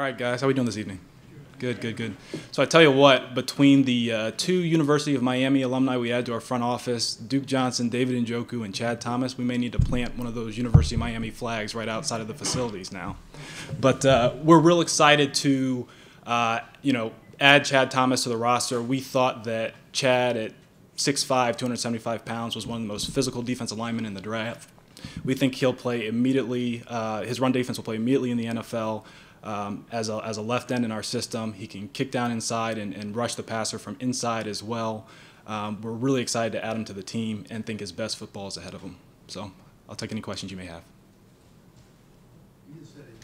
right, guys. How are we doing this evening? Good, good, good. So I tell you what, between the two University of Miami alumni we add to our front office, Duke Johnson, David Njoku, and Chad Thomas, we may need to plant one of those University of Miami flags right outside of the facilities now. But we're real excited to, add Chad Thomas to the roster. We thought that Chad at 6'5", 275 pounds was one of the most physical defensive linemen in the draft. We think he'll play immediately. His run defense will play immediately in the NFL. As a left end in our system, he can kick down inside and rush the passer from inside as well. We're really excited to add him to the team and think his best football is ahead of him. So I'll take any questions you may have.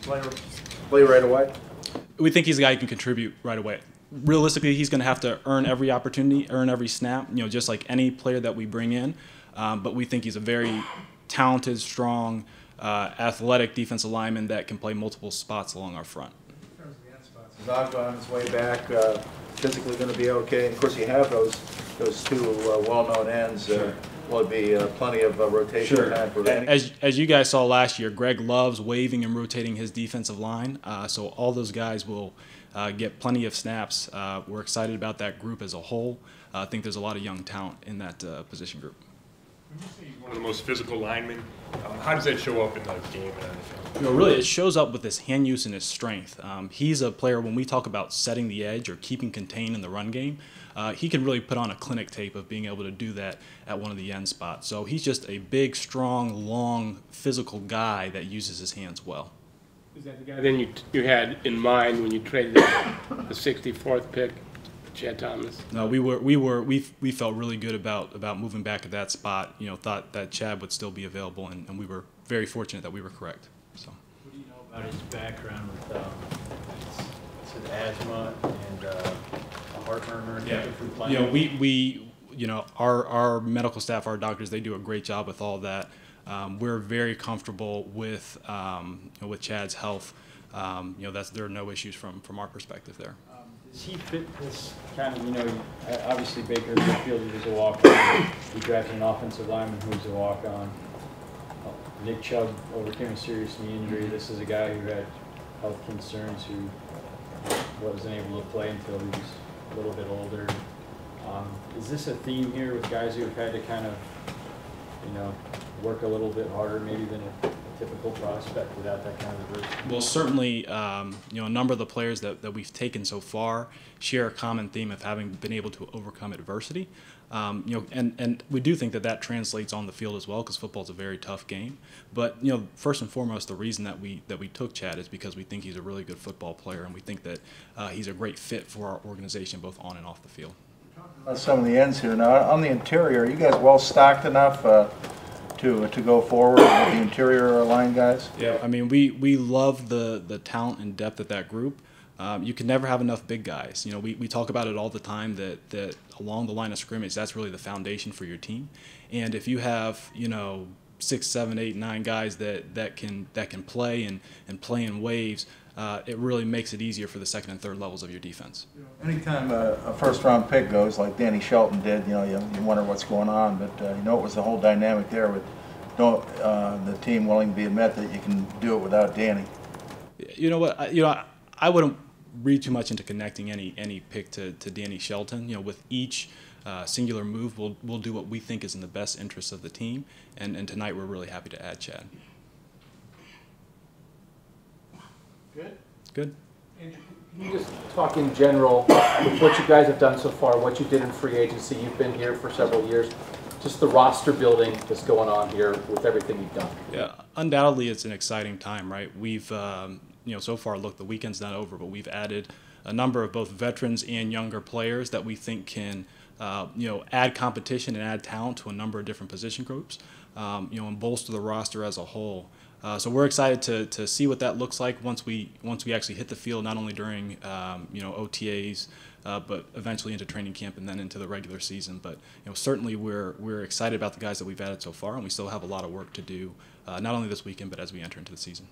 Play right away? We think he's a guy who can contribute right away. Realistically, he's going to have to earn every opportunity, earn every snap, just like any player that we bring in. But we think he's a very talented, strong, athletic defensive lineman that can play multiple spots along our front. In terms of the end spots, is Ogba on his way back, physically going to be okay? And of course, you have those two well-known ends. Sure. Will it be plenty of rotation time for that? As you guys saw last year, Greg loves waving and rotating his defensive line, so all those guys will get plenty of snaps. We're excited about that group as a whole. I think there's a lot of young talent in that position group. When you say he's one of the most physical linemen, how does that show up in the game? Really, it shows up with his hand use and his strength. He's a player, when we talk about setting the edge or keeping contained in the run game, he can really put on a clinic tape of being able to do that at one of the end spots. So he's just a big, strong, long, physical guy that uses his hands well. Is that the guy then you had in mind when you traded the 64th pick? Chad Thomas. No, we felt really good about moving back at that spot. Thought that Chad would still be available, and we were very fortunate that we were correct. So. What do you know about his background with his asthma and a heartburn? Yeah. Our medical staff, our doctors, they do a great job with all that. We're very comfortable with Chad's health. There are no issues from our perspective there. Does he fit this kind of, obviously Baker Mayfield was a walk-on. He drafted an offensive lineman who was a walk-on. Nick Chubb overcame a serious knee injury. This is a guy who had health concerns, who wasn't able to play until he was a little bit older. Is this a theme here with guys who have had to kind of, work a little bit harder maybe than a typical prospect without that kind of adversity? Well, certainly, a number of the players that we've taken so far share a common theme of having been able to overcome adversity. And we do think that translates on the field as well, because football is a very tough game. But first and foremost, the reason that we took Chad is because we think he's a really good football player, and we think that he's a great fit for our organization, both on and off the field. Some of the ends here now. On the interior, are you guys well stocked enough to go forward with the interior line guys? Yeah, I mean, we love the talent and depth of that group. You can never have enough big guys. We talk about it all the time that along the line of scrimmage, that's really the foundation for your team. And if you have 6, 7, 8, 9 guys that can play and play in waves, it really makes it easier for the second and third levels of your defense. Anytime a first-round pick goes like Danny Shelton did, you wonder what's going on. But it was the whole dynamic there with the team willing to admit that you can do it without Danny. You know what? I wouldn't read too much into connecting any pick to Danny Shelton. With each singular move, we'll do what we think is in the best interest of the team. And tonight we're really happy to add Chad. Good. Good. Andrew, can you just talk in general with what you guys have done so far, what you did in free agency? You've been here for several years. Just the roster building that's going on here with everything you've done. Yeah, undoubtedly it's an exciting time, right? We've, so far, look, the weekend's not over, but we've added a number of both veterans and younger players that we think can, add competition and add talent to a number of different position groups, and bolster the roster as a whole. So we're excited to see what that looks like once we actually hit the field, not only during OTAs, but eventually into training camp and then into the regular season. But certainly we're excited about the guys that we've added so far, and we still have a lot of work to do, not only this weekend but as we enter into the season.